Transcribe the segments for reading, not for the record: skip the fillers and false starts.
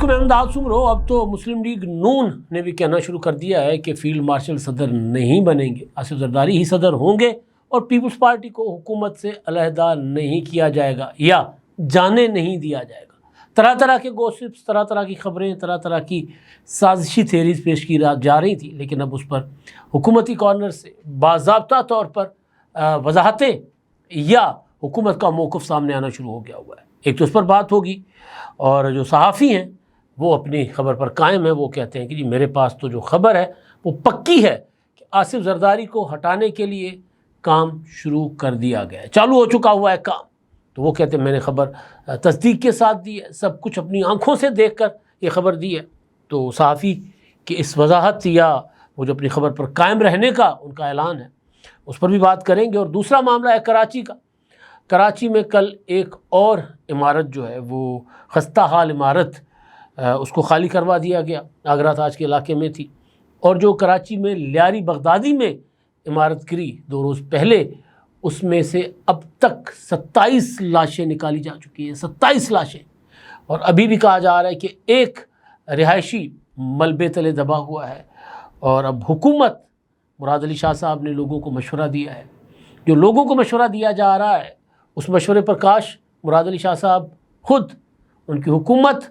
علیکم احمداد سمرو. اب تو مسلم لیگ نون نے بھی کہنا شروع کر دیا ہے کہ فیلڈ مارشل صدر نہیں بنیں گے, آصف زرداری ہی صدر ہوں گے اور پیپلز پارٹی کو حکومت سے علیحدہ نہیں کیا جائے گا یا جانے نہیں دیا جائے گا. طرح طرح کے گوسپس, طرح طرح کی خبریں, طرح طرح کی سازشی تھیریز پیش کی جا رہی تھی, لیکن اب اس پر حکومتی کارنر سے باضابطہ طور پر وضاحتیں یا حکومت کا موقف سامنے آنا شروع ہو گیا ہوا ہے. ایک تو اس پر بات ہوگی, اور جو صحافی ہیں وہ اپنی خبر پر قائم ہیں. وہ کہتے ہیں کہ جی میرے پاس تو جو خبر ہے وہ پکی ہے کہ آصف زرداری کو ہٹانے کے لیے کام شروع کر دیا گیا ہے, چالو ہو چکا ہوا ہے کام. تو وہ کہتے ہیں میں نے خبر تصدیق کے ساتھ دی ہے, سب کچھ اپنی آنکھوں سے دیکھ کر یہ خبر دی ہے. تو صحافی کی اس وضاحت یا وہ جو اپنی خبر پر قائم رہنے کا ان کا اعلان ہے, اس پر بھی بات کریں گے. اور دوسرا معاملہ ہے کراچی کا. کراچی میں کل ایک اور عمارت جو ہے وہ خستہ حال عمارت, اس کو خالی کروا دیا گیا. آگرہ تاج کے علاقے میں تھی. اور جو کراچی میں لیاری بغدادی میں عمارت گری 2 روز پہلے, اس میں سے اب تک 27 لاشیں نکالی جا چکی ہیں, 27 لاشیں. اور ابھی بھی کہا جا رہا ہے کہ ایک رہائشی ملبے تلے دبا ہوا ہے. اور اب حکومت, مراد علی شاہ صاحب نے لوگوں کو مشورہ دیا ہے. جو لوگوں کو مشورہ دیا جا رہا ہے اس مشورے پر کاش مراد علی شاہ صاحب خود, ان کی حکومت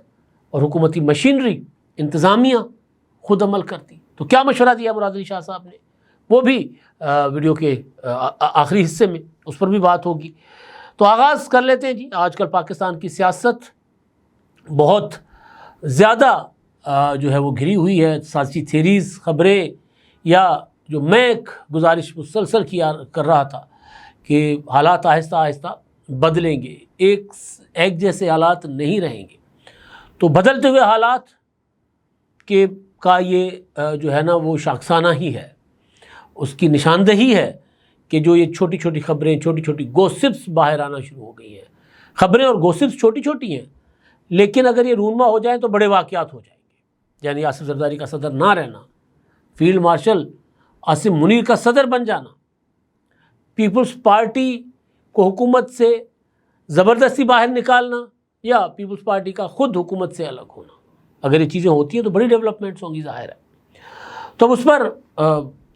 اور حکومتی مشینری انتظامیہ خود عمل کرتی. تو کیا مشورہ دیا مراد علی شاہ صاحب نے, وہ بھی ویڈیو کے آخری حصے میں اس پر بھی بات ہوگی. تو آغاز کر لیتے ہیں جی. آج کل پاکستان کی سیاست بہت زیادہ جو ہے وہ گھری ہوئی ہے سیاسی تھیریز, خبریں, یا جو میں ایک گزارش مسلسل کر رہا تھا کہ حالات آہستہ آہستہ بدلیں گے, ایک جیسے حالات نہیں رہیں گے. تو بدلتے ہوئے حالات کا یہ جو ہے نا وہ شاخسانہ ہی ہے, اس کی نشاندہی ہے کہ جو یہ چھوٹی چھوٹی خبریں, چھوٹی چھوٹی گوسپس باہر آنا شروع ہو گئی ہیں. خبریں اور گوسپس چھوٹی چھوٹی ہیں, لیکن اگر یہ رونما ہو جائیں تو بڑے واقعات ہو جائیں گے. یعنی آصف زرداری کا صدر نہ رہنا, فیلڈ مارشل عاصم منیر کا صدر بن جانا, پیپلز پارٹی کو حکومت سے زبردستی باہر نکالنا, یا پیپلز پارٹی کا خود حکومت سے الگ ہونا. اگر یہ چیزیں ہوتی ہیں تو بڑی ڈیولپمنٹس ہوں گی, ظاہر ہے. تو اب اس پر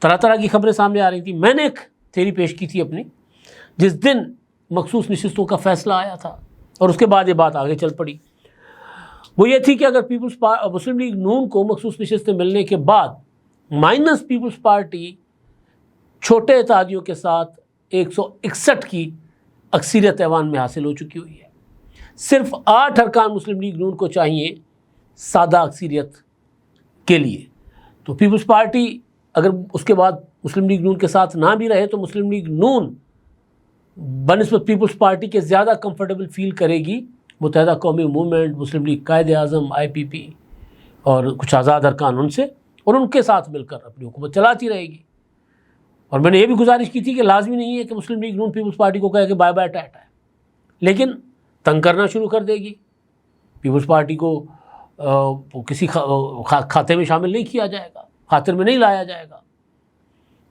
طرح طرح کی خبریں سامنے آ رہی تھیں. میں نے ایک تھیری پیش کی تھی اپنی, جس دن مخصوص نشستوں کا فیصلہ آیا تھا, اور اس کے بعد یہ بات آگے چل پڑی. وہ یہ تھی کہ اگر مسلم لیگ نون کو مخصوص نشستیں ملنے کے بعد مائنس پیپلز پارٹی چھوٹے اتحادیوں کے ساتھ 161 کی اکثریت ایوان میں حاصل ہو چکی ہوئی ہے. صرف 8 ارکان مسلم لیگ نون کو چاہیے سادہ اکثریت کے لیے. تو پیپلز پارٹی اگر اس کے بعد مسلم لیگ نون کے ساتھ نہ بھی رہے تو مسلم لیگ نون بنسبت پیپلز پارٹی کے زیادہ کمفرٹیبل فیل کرے گی. متحدہ قومی موومنٹ, مسلم لیگ قائد اعظم, IPP اور کچھ آزاد ارکان ان سے, اور ان کے ساتھ مل کر اپنی حکومت چلاتی رہے گی. اور میں نے یہ بھی گزارش کی تھی کہ لازمی نہیں ہے کہ مسلم لیگ نون پیپلز پارٹی کو کہے کہ بائے بائے ٹاٹا ہے, لیکن تنگ کرنا شروع کر دے گی. پیپلز پارٹی کو کسی کھاتے میں شامل نہیں کیا جائے گا, خاطر میں نہیں لایا جائے گا.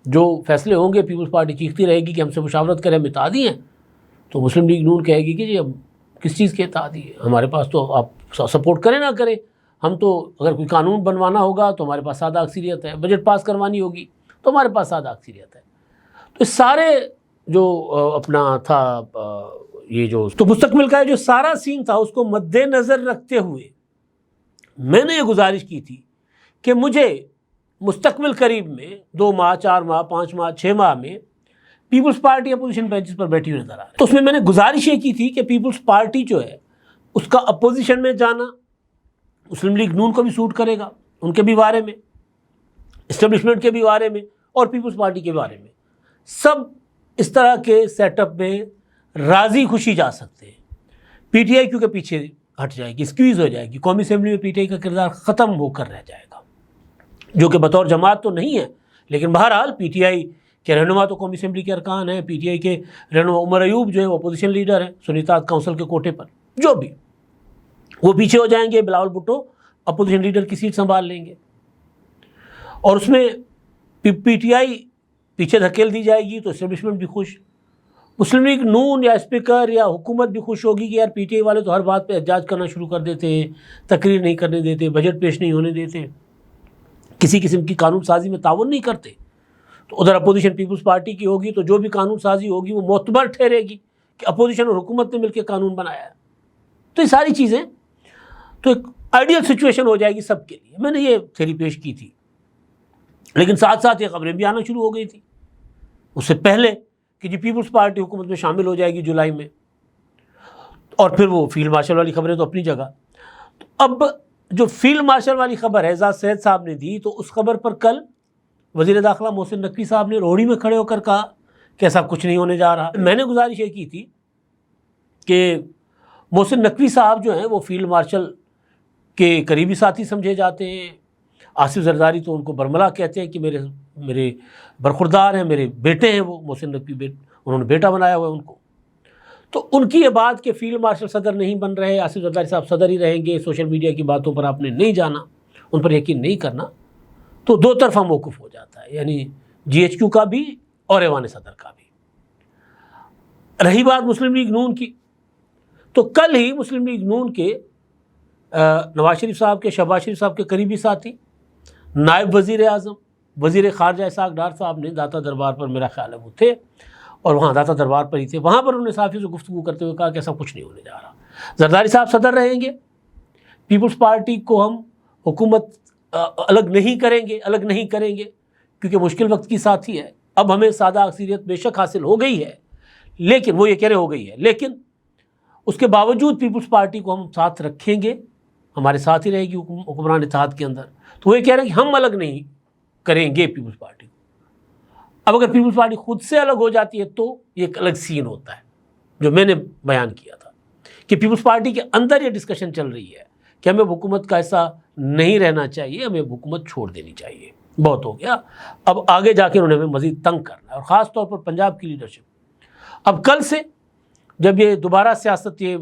جو فیصلے ہوں گے پیپلز پارٹی چیختی رہے گی کہ ہم سے مشاورت کریں, ہم اتحادی ہیں. تو مسلم لیگ نون کہے گی کہ جی اب کس چیز کے اتحادی ہے, ہمارے پاس تو آپ سپورٹ کریں نہ کریں, ہم تو اگر کوئی قانون بنوانا ہوگا تو ہمارے پاس سادہ اکثریت ہے, بجٹ پاس کروانی ہوگی تو ہمارے پاس سادہ اکثریت ہے. تو اس سارے جو اپنا تھا یہ جو تو مستقبل کا جو سارا سین تھا اس کو مد نظر رکھتے ہوئے میں نے یہ گزارش کی تھی کہ مجھے مستقبل قریب میں 2 ماہ, 4 ماہ, 5 ماہ, 6 ماہ میں پیپلز پارٹی اپوزیشن بینچز پر بیٹھی ہوئی نظر آ رہی ہے. تو اس میں نے گزارش یہ کی تھی کہ پیپلز پارٹی جو ہے اس کا اپوزیشن میں جانا مسلم لیگ نون کو بھی سوٹ کرے گا, ان کے بھی بارے میں, اسٹیبلشمنٹ کے بھی بارے میں, اور پیپلز پارٹی کے بارے میں. سب اس طرح کے سیٹ اپ میں راضی خوشی جا سکتے ہیں. PTI کیونکہ پیچھے ہٹ جائے گی, اسکویز ہو جائے گی. قومی اسمبلی میں PTI کا کردار ختم ہو کر رہ جائے گا, جو کہ بطور جماعت تو نہیں ہے, لیکن بہرحال PTI کے رہنما تو قومی اسمبلی کے ارکان ہیں. PTI کے رہنما عمر ایوب جو ہے وہ اپوزیشن لیڈر ہیں سنیتا کونسل کے کوٹے پر, جو بھی وہ پیچھے ہو جائیں گے. بلاول بھٹو اپوزیشن لیڈر کی سیٹ سنبھال لیں گے, اور اس میں PTI پیچھے دھکیل دی جائے گی تو اسٹیبلشمنٹ بھی خوش, مسلم لیگ نون یا اسپیکر یا حکومت بھی خوش ہوگی کہ یار پی ٹی آئی والے تو ہر بات پہ احتجاج کرنا شروع کر دیتے ہیں، تقریر نہیں کرنے دیتے، بجٹ پیش نہیں ہونے دیتے، کسی قسم کی قانون سازی میں تعاون نہیں کرتے. تو ادھر اپوزیشن پیپلز پارٹی کی ہوگی تو جو بھی قانون سازی ہوگی وہ معتبر ٹھہرے گی کہ اپوزیشن اور حکومت نے مل کے قانون بنایا ہے. تو یہ ساری چیزیں تو ایک آئیڈیل سچویشن ہو جائے گی سب کے لیے. میں نے یہ تھیوری پیش کی تھی، لیکن ساتھ ساتھ یہ خبریں بھی آنا شروع ہو گئی تھی اس سے پہلے کہ جی پیپلز پارٹی حکومت میں شامل ہو جائے گی جولائی میں، اور پھر وہ فیلڈ مارشل والی خبریں تو اپنی جگہ. تو اب جو فیلڈ مارشل والی خبر اعزاز سید صاحب نے دی، تو اس خبر پر کل وزیر داخلہ محسن نقوی صاحب نے روہڑی میں کھڑے ہو کر کہا کہ ایسا کچھ نہیں ہونے جا رہا. میں نے گزارش یہ کی تھی کہ محسن نقوی صاحب جو ہیں وہ فیلڈ مارشل کے قریبی ساتھی سمجھے جاتے ہیں. آصف زرداری تو ان کو برملا کہتے ہیں کہ میرے برخوردار ہیں، میرے بیٹے ہیں. وہ محسن نقوی انہوں نے بیٹا بنایا ہوا ہے ان کو. تو ان کی یہ بات کہ فیلڈ مارشل صدر نہیں بن رہے، آصف زرداری صاحب صدر ہی رہیں گے، سوشل میڈیا کی باتوں پر آپ نے نہیں جانا، ان پر یقین نہیں کرنا، تو دو طرفہ موقف ہو جاتا ہے، یعنی جی ایچ کیو کا بھی اور ایوان صدر کا بھی. رہی بات مسلم لیگ نون کی، تو کل ہی مسلم لیگ نون کے نواز شریف صاحب کے، شہباز شریف صاحب کے قریبی ساتھی نائب وزیر اعظم وزیر خارجہ اسحاق ڈار صاحب نے داتا دربار پر، میرا خیال ہے وہ تھے، اور وہاں داتا دربار پر ہی تھے، وہاں پر انہوں نے صحافیوں سے گفتگو کرتے ہوئے کہا کہ ایسا کچھ نہیں ہونے جا رہا. زرداری صاحب صدر رہیں گے، پیپلز پارٹی کو ہم حکومت الگ نہیں کریں گے کیونکہ مشکل وقت کی ساتھی ہے. اب ہمیں سادہ اکثریت بے شک حاصل ہو گئی ہے، لیکن وہ یہ کہہ رہے ہو گئی ہے، لیکن اس کے باوجود پیپلز پارٹی کو ہم ساتھ رکھیں گے، ہمارے ساتھ ہی رہے گی حکمران اتحاد کے اندر. تو وہ یہ کہہ رہے ہیں کہ ہم الگ نہیں کریں گے پیپلز پارٹی کو. اب اگر پیپلز پارٹی خود سے الگ ہو جاتی ہے تو یہ ایک الگ سین ہوتا ہے، جو میں نے بیان کیا تھا کہ پیپلز پارٹی کے اندر یہ ڈسکشن چل رہی ہے کہ ہمیں حکومت کا ایسا نہیں رہنا چاہیے، ہمیں حکومت چھوڑ دینی چاہیے، بہت ہو گیا. اب آگے جا کے انہوں نے ہمیں مزید تنگ کرنا ہے، اور خاص طور پر پنجاب کی لیڈرشپ. اب کل سے جب یہ دوبارہ سیاست، یہ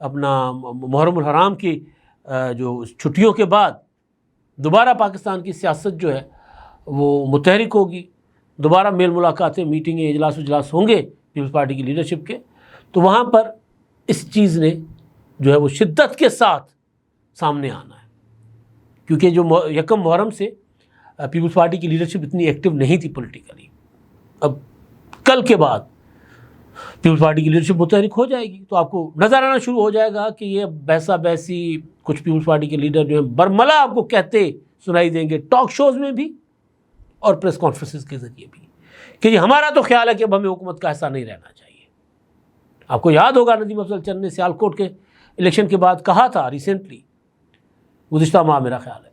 اپنا محرم الحرام کی جو چھٹیوں کے بعد دوبارہ پاکستان کی سیاست جو ہے وہ متحرک ہوگی، دوبارہ میل ملاقاتیں، میٹنگیں، اجلاس ہوں گے پیپلز پارٹی کی لیڈرشپ کے، تو وہاں پر اس چیز نے جو ہے وہ شدت کے ساتھ سامنے آنا ہے. کیونکہ جو یکم محرم سے پیپلز پارٹی کی لیڈرشپ اتنی ایکٹیو نہیں تھی پولیٹیکلی، اب کل کے بعد پیپلز پارٹی کی لیڈرشپ متحرک ہو جائے گی، تو آپ کو نظر آنا شروع ہو جائے گا کہ یہ بحثہ بحثی کچھ پیپلز پارٹی کے لیڈر جو ہیں برملا آپ کو کہتے سنائی دیں گے، ٹاک شوز میں بھی اور پریس کانفرنسز کے ذریعے بھی، کہ یہ ہمارا تو خیال ہے کہ اب ہمیں حکومت کا ایسا نہیں رہنا چاہیے. آپ کو یاد ہوگا ندیم افضل چند نے سیالکوٹ کے الیکشن کے بعد کہا تھا ریسنٹلی، گزشتہ ماہ میرا خیال ہے،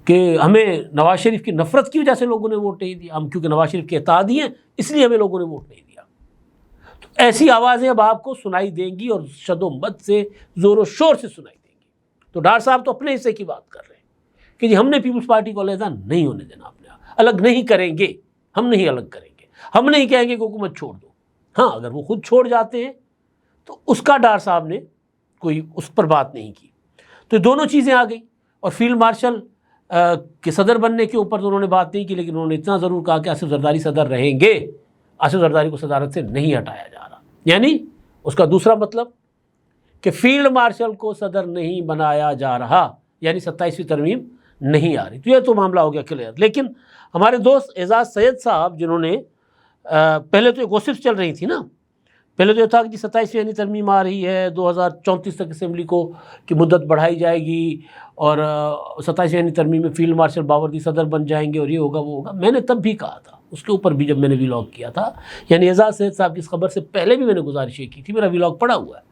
کہ ہمیں نواز شریف کی نفرت کی وجہ سے لوگوں نے ووٹ نہیں دیا، ہم کیونکہ نواز شریف کے اتحادی ہیں اس لیے ہمیں لوگوں نے ووٹ نہیں دیا. تو ایسی آوازیں اب آپ کو سنائی دیں گی، اور شد و مد سے، زور و شور سے سنائی دیں گی. تو ڈار صاحب تو اپنے حصے کی بات کر رہے ہیں کہ جی ہم نے پیپلز پارٹی کو علیحدہ نہیں ہونے دینا، اپنے الگ نہیں کریں گے، ہم نہیں الگ کریں گے، ہم نہیں کہیں گے کہ حکومت چھوڑ دو. ہاں اگر وہ خود چھوڑ جاتے ہیں تو اس کا ڈار صاحب نے کوئی اس پر بات نہیں کی. تو دونوں چیزیں آ گئی. اور فیلڈ مارشل کے صدر بننے کے اوپر تو انہوں نے بات نہیں کی، لیکن انہوں نے اتنا ضرور کہا کہ آصف زرداری صدر رہیں گے، آصف زرداری کو صدارت سے نہیں ہٹایا جا رہا. یعنی اس کا دوسرا مطلب کہ فیلڈ مارشل کو صدر نہیں بنایا جا رہا، یعنی 27ویں ترمیم نہیں آ رہی. تو یہ تو معاملہ ہو گیا کلیئر. لیکن ہمارے دوست اعزاز سید صاحب، جنہوں نے پہلے تو یہ گوسپس چل رہی تھی نا، پہلے تو یہ تھا کہ 27ویں ترمیم آ رہی ہے، 2034 تک اسمبلی کو کی مدت بڑھائی جائے گی، اور 27ویں ترمیم میں فیلڈ مارشل باوردی صدر بن جائیں گے، اور یہ ہوگا وہ ہوگا. میں نے تب بھی کہا تھا، اس کے اوپر بھی جب میں نے ویلاگ کیا تھا، یعنی اعزاز سید صاحب کی اس خبر سے پہلے بھی میں نے گزارش یہ کی تھی، میرا ویلاگ پڑا ہوا ہے،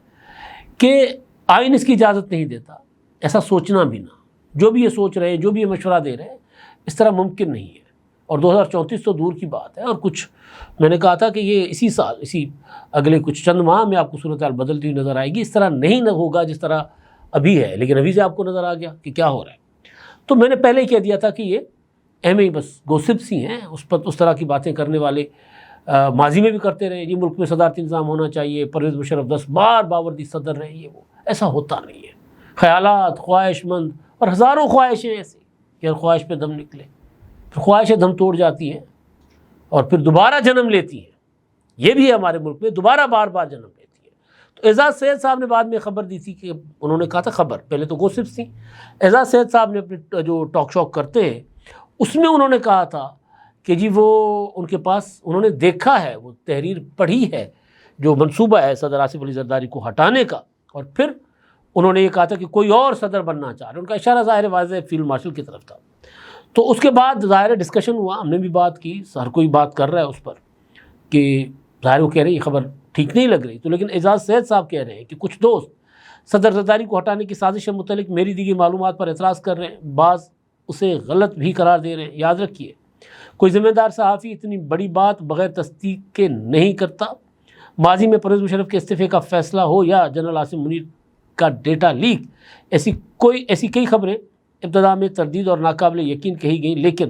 کہ آئین اس کی اجازت نہیں دیتا ایسا سوچنا بھی نہ. جو بھی یہ سوچ رہے ہیں، جو بھی یہ مشورہ دے رہے ہیں، اس طرح ممکن نہیں ہے. اور 2034 تو دور کی بات ہے، اور کچھ میں نے کہا تھا کہ یہ اسی سال، اسی اگلے کچھ چند ماہ میں آپ کو صورتحال بدلتی ہوئی نظر آئے گی. اس طرح نہیں ہوگا جس طرح ابھی ہے، لیکن ابھی سے آپ کو نظر آ گیا کہ کیا ہو رہا ہے. تو میں نے پہلے ہی کہہ دیا تھا کہ یہ اہم ہی بس گوسپس ہی ہیں، اس طرح کی باتیں کرنے والے ماضی میں بھی کرتے رہے. یہ ملک میں صدارتی نظام ہونا چاہیے، پرویز مشرف 10 بار باوردی صدر رہے، یہ وہ ایسا ہوتا نہیں ہے. خیالات، خواہش مند اور ہزاروں خواہشیں ایسی کہ ہر خواہش پہ دم نکلے، پھر خواہشیں دم توڑ جاتی ہیں اور پھر دوبارہ جنم لیتی ہیں. یہ بھی ہے ہمارے ملک میں، دوبارہ بار بار جنم لیتی ہے۔ تو اعزاز سید صاحب نے بعد میں خبر دی تھی کہ انہوں نے کہا تھا خبر، پہلے تو گوسپس تھیں، اعزاز سید صاحب نے اپنے جو ٹاک شاک کرتے ہیں اس میں انہوں نے کہا تھا کہ جی وہ ان کے پاس انہوں نے دیکھا ہے، وہ تحریر پڑھی ہے جو منصوبہ ہے صدر آصف علی زرداری کو ہٹانے کا، اور پھر انہوں نے یہ کہا تھا کہ کوئی اور صدر بننا چاہ رہے، ان کا اشارہ ظاہر واضح فیلڈ مارشل کی طرف تھا۔ تو اس کے بعد ظاہر ڈسکشن ہوا، ہم نے بھی بات کی، ہر کوئی بات کر رہا ہے اس پر کہ ظاہر وہ کہہ رہے ہیں یہ خبر ٹھیک نہیں لگ رہی، تو لیکن اعزاز سید صاحب کہہ رہے ہیں کہ کچھ دوست صدر زرداری کو ہٹانے کی سازش سے متعلق میری دی گئی معلومات پر اعتراض کر رہے ہیں، بعض اسے غلط بھی قرار دے رہے ہیں۔ یاد رکھیے کوئی ذمہ دار صحافی اتنی بڑی بات بغیر تصدیق کے نہیں کرتا۔ ماضی میں پرویز مشرف کے استعفے کا فیصلہ ہو یا جنرل عاصم منیر کا ڈیٹا لیک، ایسی کئی خبریں ابتدا میں تردید اور ناقابل یقین کہی گئیں، لیکن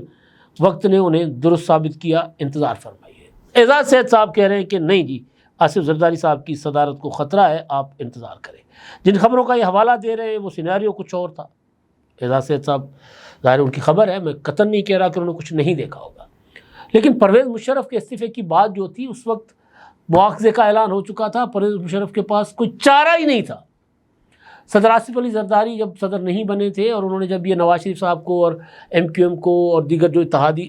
وقت نے انہیں درست ثابت کیا، انتظار فرمائیے۔ اعزاز سید صاحب کہہ رہے ہیں کہ نہیں جی، آصف زرداری صاحب کی صدارت کو خطرہ ہے، آپ انتظار کریں۔ جن خبروں کا یہ حوالہ دے رہے ہیں وہ سیناریو کچھ اور تھا۔ اعزاز سید صاحب ظاہر ان کی خبر ہے، میں قطعاً نہیں کہہ رہا کہ انہوں نے کچھ نہیں دیکھا ہوگا، لیکن پرویز مشرف کے استعفے کی بات جو تھی اس وقت مواخذے کا اعلان ہو چکا تھا، پرویز مشرف کے پاس کوئی چارہ ہی نہیں تھا۔ صدر آصف علی زرداری جب صدر نہیں بنے تھے اور انہوں نے جب یہ نواز شریف صاحب کو اور ایم کیو ایم کو اور دیگر جو اتحادی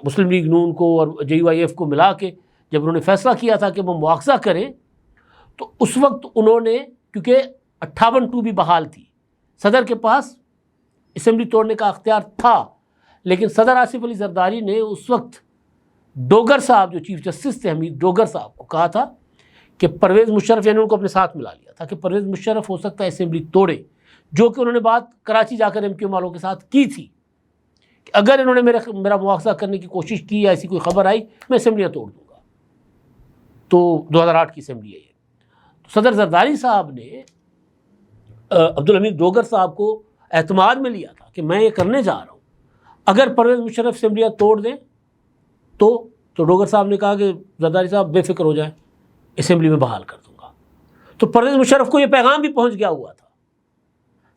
مسلم لیگ نون کو اور جے یو آئی ایف کو ملا کے جب انہوں نے فیصلہ کیا تھا کہ وہ مواخذہ کریں، تو اس وقت انہوں نے، کیونکہ 58(2) بھی بحال تھی، صدر کے پاس اسمبلی توڑنے کا اختیار تھا، لیکن صدر آصف علی زرداری نے اس وقت ڈوگر صاحب جو چیف جسٹس تھے حمید ڈوگر صاحب کو کہا تھا کہ پرویز مشرف، یعنی ان کو اپنے ساتھ ملا لیا تھا کہ پرویز مشرف ہو سکتا ہے اسمبلی توڑے، جو کہ انہوں نے بات کراچی جا کر ایم کیو والوں کے ساتھ کی تھی کہ اگر انہوں نے میرا مواخذہ کرنے کی کوشش کی یا ایسی کوئی خبر آئی میں اسمبلیاں توڑ دوں گا۔ تو 2008 کی اسمبلی ہے یہ۔ تو صدر زرداری صاحب نے عبدالحمید ڈوگر صاحب کو اعتماد میں لیا تھا کہ میں یہ کرنے جا رہا ہوں، اگر پرویز مشرف اسمبلیاں توڑ دیں تو ڈوگر صاحب نے کہا کہ زرداری صاحب بے فکر ہو جائیں، اسمبلی میں بحال کر دوں گا۔ تو پرویز مشرف کو یہ پیغام بھی پہنچ گیا ہوا تھا،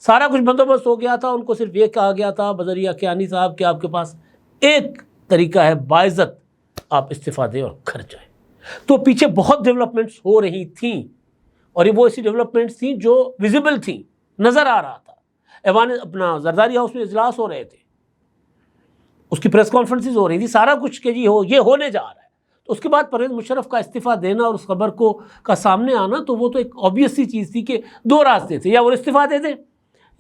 سارا کچھ بندوبست ہو گیا تھا، ان کو صرف یہ کہا گیا تھا بذریعہ کیانی صاحب کہ آپ کے پاس ایک طریقہ ہے باعزت، آپ استعفیٰ دیں اور گھر جائیں۔ تو پیچھے بہت ڈیولپمنٹس ہو رہی تھیں، اور یہ وہ ایسی ڈیولپمنٹس تھیں جو ویزیبل تھیں، نظر آ رہا تھا۔ ایوان اپنا زرداری ہاؤس میں اجلاس ہو رہے تھے، اس کی پریس کانفرنسز ہو رہی تھی، سارا کچھ کہ جی یہ ہونے جا رہا ہے۔ تو اس کے بعد پرویز مشرف کا استعفیٰ دینا اور اس خبر کا سامنے آنا، تو وہ تو ایک آبویس سی چیز تھی کہ دو راستے تھے، یا وہ استعفیٰ دے دیں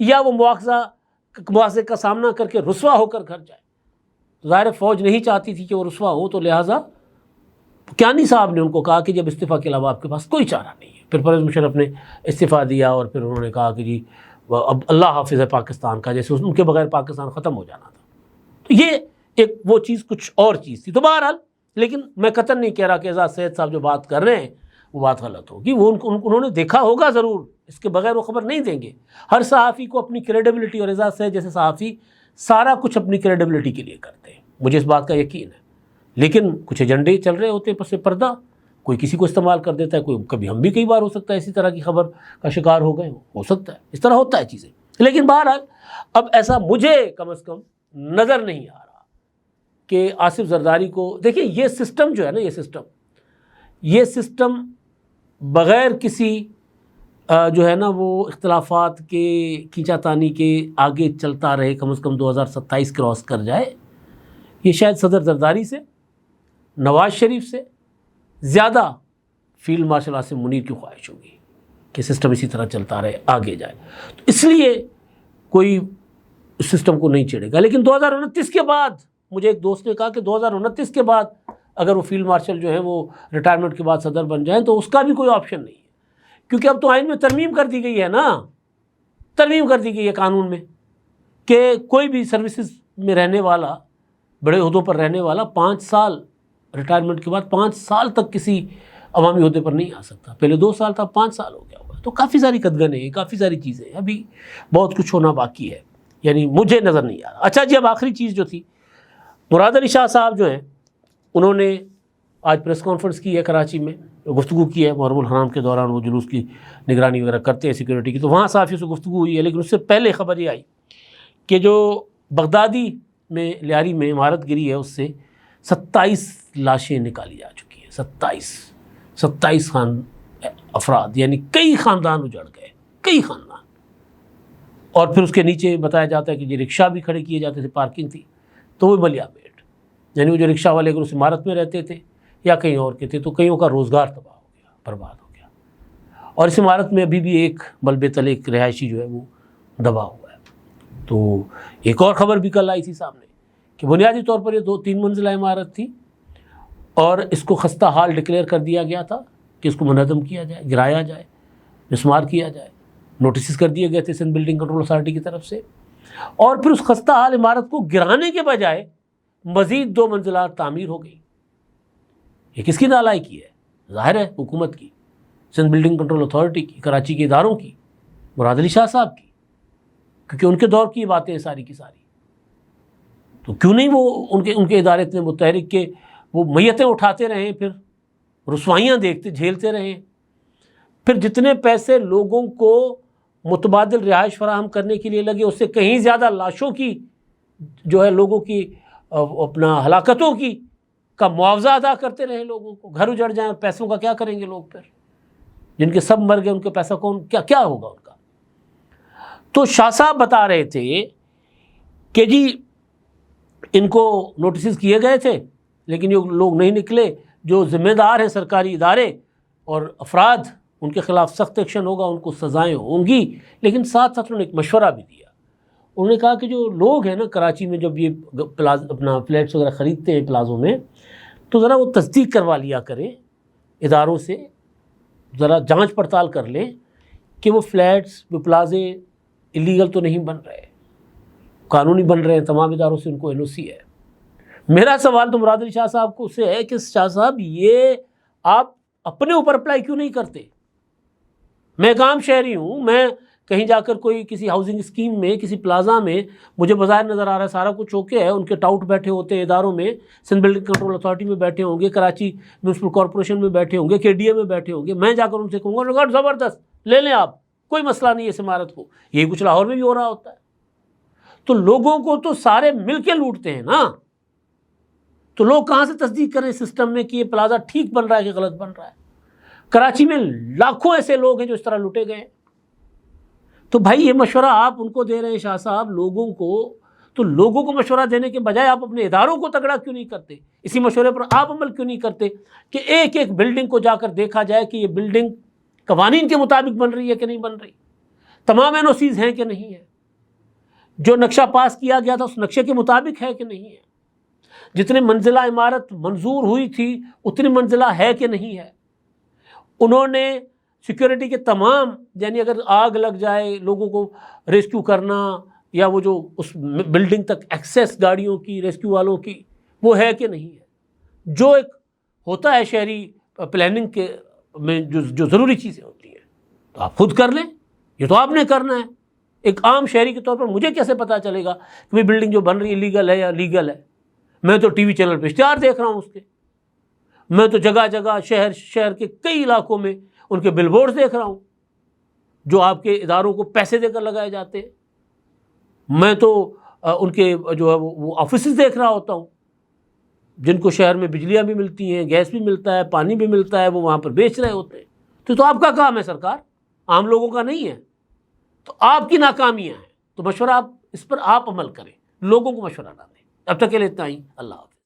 یا وہ مواخذے کا سامنا کر کے رسوا ہو کر گھر جائے۔ ظاہر فوج نہیں چاہتی تھی کہ وہ رسوا ہو، تو لہٰذا کیانی صاحب نے ان کو کہا کہ جب استعفیٰ کے علاوہ آپ کے پاس کوئی چارہ نہیں ہے۔ پھر پرویز مشرف نے استعفیٰ دیا اور پھر انہوں نے کہا کہ جی اب اللہ حافظ ہے پاکستان کا، جیسے ان کے بغیر پاکستان ختم ہو جانا تھا۔ تو یہ ایک وہ چیز کچھ اور چیز تھی۔ تو بہرحال، لیکن میں قطعاً نہیں کہہ رہا کہ اعزاز سید صاحب جو بات کر رہے ہیں وہ بات غلط ہوگی، وہ انہوں نے دیکھا ہوگا ضرور، اس کے بغیر وہ خبر نہیں دیں گے۔ ہر صحافی کو اپنی کریڈیبلٹی، اور اعزاز سید جیسے صحافی سارا کچھ اپنی کریڈیبلٹی کے لیے کرتے ہیں، مجھے اس بات کا یقین ہے۔ لیکن کچھ ایجنڈے چل رہے ہوتے ہیں پس پردہ، کوئی کسی کو استعمال کر دیتا ہے، کبھی ہم بھی کئی بار ہو سکتا ہے اسی طرح کی خبر کا شکار ہو گئے، ہو سکتا ہے اس طرح ہوتا ہے چیزیں۔ لیکن بہرحال اب ایسا مجھے کم از کم نظر نہیں آ رہا کہ آصف زرداری کو، دیکھیں یہ سسٹم جو ہے نا، یہ سسٹم بغیر کسی جو ہے نا وہ اختلافات کے کھینچا تانی کے آگے چلتا رہے، کم از کم 2027 کراس کر جائے، یہ شاید صدر زرداری سے، نواز شریف سے زیادہ فیلڈ مارشل عاصم منیر کی خواہش ہوگی کہ سسٹم اسی طرح چلتا رہے، آگے جائے۔ تو اس لیے کوئی اس سسٹم کو نہیں چھیڑے گا۔ لیکن 2029 کے بعد، مجھے ایک دوست نے کہا کہ 2029 کے بعد اگر وہ فیلڈ مارشل جو ہیں وہ ریٹائرمنٹ کے بعد صدر بن جائیں تو اس کا بھی کوئی آپشن نہیں ہے، کیونکہ اب تو آئین میں ترمیم کر دی گئی ہے نا، ترمیم کر دی گئی ہے قانون میں کہ کوئی بھی سروسز میں رہنے والا، بڑے عہدوں پر رہنے والا 5 سال ریٹائرمنٹ کے بعد 5 سال تک کسی عوامی عہدے پر نہیں آ سکتا۔ پہلے 2 سال تھا، 5 سال ہو گیا ہوگا۔ تو کافی ساری قدغنیں ہیں، کافی ساری چیزیں ہیں، ابھی بہت کچھ ہونا باقی ہے، یعنی مجھے نظر نہیں آ رہا۔ اچھا جی، اب آخری چیز جو تھی، مراد علی شاہ صاحب جو ہیں انہوں نے آج پریس کانفرنس کی ہے کراچی میں، گفتگو کی ہے محرم الحرام کے دوران، وہ جلوس کی نگرانی وغیرہ کرتے ہیں سیکورٹی کی، تو وہاں صحافیوں سے گفتگو ہوئی ہے۔ لیکن اس سے پہلے خبر یہ آئی کہ جو بغدادی میں لیاری میں عمارت گری ہے، اس سے 27 لاشیں نکالی جا چکی ہیں، 27 افراد، یعنی کئی خاندان اجڑ گئے، کئی خاندان۔ اور پھر اس کے نیچے بتایا جاتا ہے کہ یہ رکشہ بھی کھڑے کیے جاتے تھے، پارکنگ تھی، تو وہ ملیا میٹ، یعنی وہ جو رکشہ والے اگر اس عمارت میں رہتے تھے یا کہیں اور کے تھے تو کئیوں کا روزگار تباہ ہو گیا، برباد ہو گیا۔ اور اس عمارت میں ابھی بھی ایک ملبے تلے ایک رہائشی جو ہے وہ دبا ہوا ہے۔ تو ایک اور خبر بھی کل آئی تھی سامنے کہ بنیادی طور پر یہ 2-3 منزلہ عمارت تھی اور اس کو خستہ حال ڈکلیئر کر دیا گیا تھا کہ اس کو منہدم کیا جائے، گرایا جائے، مسمار کیا جائے۔ نوٹسز کر دیے گئے تھے سندھ بلڈنگ کنٹرول اتھارٹی کی طرف سے، اور پھر اس خستہ حال عمارت کو گرانے کے بجائے مزید 2 منزلہ تعمیر ہو گئی۔ یہ کس کی نالائکی ہے؟ ظاہر ہے حکومت کی، سندھ بلڈنگ کنٹرول اتھارٹی کی، کراچی کے اداروں کی، مراد علی شاہ صاحب کی، کیونکہ ان کے دور کی یہ باتیں ہیں ساری کی ساری۔ تو کیوں نہیں وہ ان کے ادارے اتنے متحرک کہ وہ میتیں اٹھاتے رہیں، پھر رسوائیاں دیکھتے جھیلتے رہیں، پھر جتنے پیسے لوگوں کو متبادل رہائش فراہم کرنے کے لیے لگے اس سے کہیں زیادہ لاشوں کی جو ہے لوگوں کی اپنا ہلاکتوں کی کا معاوضہ ادا کرتے رہے لوگوں کو۔ گھر اجڑ جائیں اور پیسوں کا کیا کریں گے لوگ؟ پھر جن کے سب مر گئے ان کے پیسہ کون کیا ہوگا ان کا؟ تو شاہ صاحب بتا رہے تھے کہ جی ان کو نوٹسز کیے گئے تھے لیکن یہ لوگ نہیں نکلے، جو ذمہ دار ہیں سرکاری ادارے اور افراد ان کے خلاف سخت ایکشن ہوگا، ان کو سزائیں ہوں گی۔ لیکن ساتھ ساتھ انہوں نے ایک مشورہ بھی دیا، انہوں نے کہا کہ جو لوگ ہیں نا کراچی میں جب یہ اپنا فلیٹس وغیرہ خریدتے ہیں پلازوں میں، تو ذرا وہ تصدیق کروا لیا کریں اداروں سے، ذرا جانچ پڑتال کر لیں کہ وہ فلیٹس وہ پلازے اللیگل تو نہیں بن رہے، قانونی بن رہے ہیں، تمام اداروں سے ان کو NOC ہے۔ میرا سوال تو مراد علی شاہ صاحب کو سے ہے کہ شاہ صاحب یہ آپ اپنے اوپر اپلائی کیوں نہیں کرتے؟ میں ایک عام شہری ہوں، میں کہیں جا کر کوئی کسی ہاؤسنگ اسکیم میں کسی پلازا میں مجھے بظاہر نظر آ رہا ہے سارا کچھ اوکے ہے، ان کے ٹاؤٹ بیٹھے ہوتے ہیں اداروں میں، سندھ بلڈنگ کنٹرول اتھارٹی میں بیٹھے ہوں گے، کراچی میونسپل کارپوریشن میں بیٹھے ہوں گے، KDA میں بیٹھے ہوں گے، میں جا کر ان سے کہوں گا ریکارڈ زبردست لے لیں آپ، کوئی مسئلہ نہیں ہے اس عمارت کو۔ یہی کچھ لاہور میں بھی ہو رہا ہوتا ہے۔ تو لوگوں کو تو سارے مل کے لوٹتے ہیں نا، تو لوگ کہاں سے تصدیق کریں سسٹم میں کہ یہ پلازا ٹھیک بن رہا ہے کہ غلط بن رہا ہے؟ کراچی میں لاکھوں ایسے لوگ ہیں جو اس طرح لوٹے گئے ہیں۔ تو بھائی یہ مشورہ آپ ان کو دے رہے ہیں شاہ صاحب لوگوں کو، تو لوگوں کو مشورہ دینے کے بجائے آپ اپنے اداروں کو تگڑا کیوں نہیں کرتے؟ اسی مشورے پر آپ عمل کیوں نہیں کرتے کہ ایک ایک بلڈنگ کو جا کر دیکھا جائے کہ یہ بلڈنگ قوانین کے مطابق بن رہی ہے کہ نہیں بن رہی، تمام NOCs ہیں کہ نہیں ہے، جو نقشہ پاس کیا گیا تھا اس نقشے کے مطابق ہے کہ نہیں ہے، جتنے منزلہ عمارت منظور ہوئی تھی اتنی منزلہ ہے کہ نہیں ہے، انہوں نے سیکیورٹی کے تمام، یعنی اگر آگ لگ جائے لوگوں کو ریسکیو کرنا یا وہ جو اس بلڈنگ تک ایکسیس گاڑیوں کی ریسکیو والوں کی وہ ہے کہ نہیں ہے، جو ایک ہوتا ہے شہری پلاننگ کے میں جو ضروری چیزیں ہوتی ہیں، تو آپ خود کر لیں، یہ تو آپ نے کرنا ہے۔ ایک عام شہری کے طور پر مجھے کیسے پتہ چلے گا کہ بلڈنگ جو بن رہی ہے لیگل ہے یا لیگل ہے؟ میں تو ٹی وی چینل پہ اشتہار دیکھ رہا ہوں اس کے، میں تو جگہ جگہ شہر کے کئی علاقوں میں ان کے بل بورڈز دیکھ رہا ہوں جو آپ کے اداروں کو پیسے دے کر لگائے جاتے ہیں، میں تو ان کے جو ہے وہ آفیسز دیکھ رہا ہوتا ہوں جن کو شہر میں بجلیاں بھی ملتی ہیں، گیس بھی ملتا ہے، پانی بھی ملتا ہے، وہ وہاں پر بیچ رہے ہوتے ہیں۔ تو آپ کا کام ہے سرکار، عام لوگوں کا نہیں ہے۔ تو آپ کی ناکامیاں ہیں، تو مشورہ آپ اس پر آپ عمل کریں، لوگوں کو مشورہ نہ دیں۔ اب تک کے لیے اتنا ہی، اللہ حافظ۔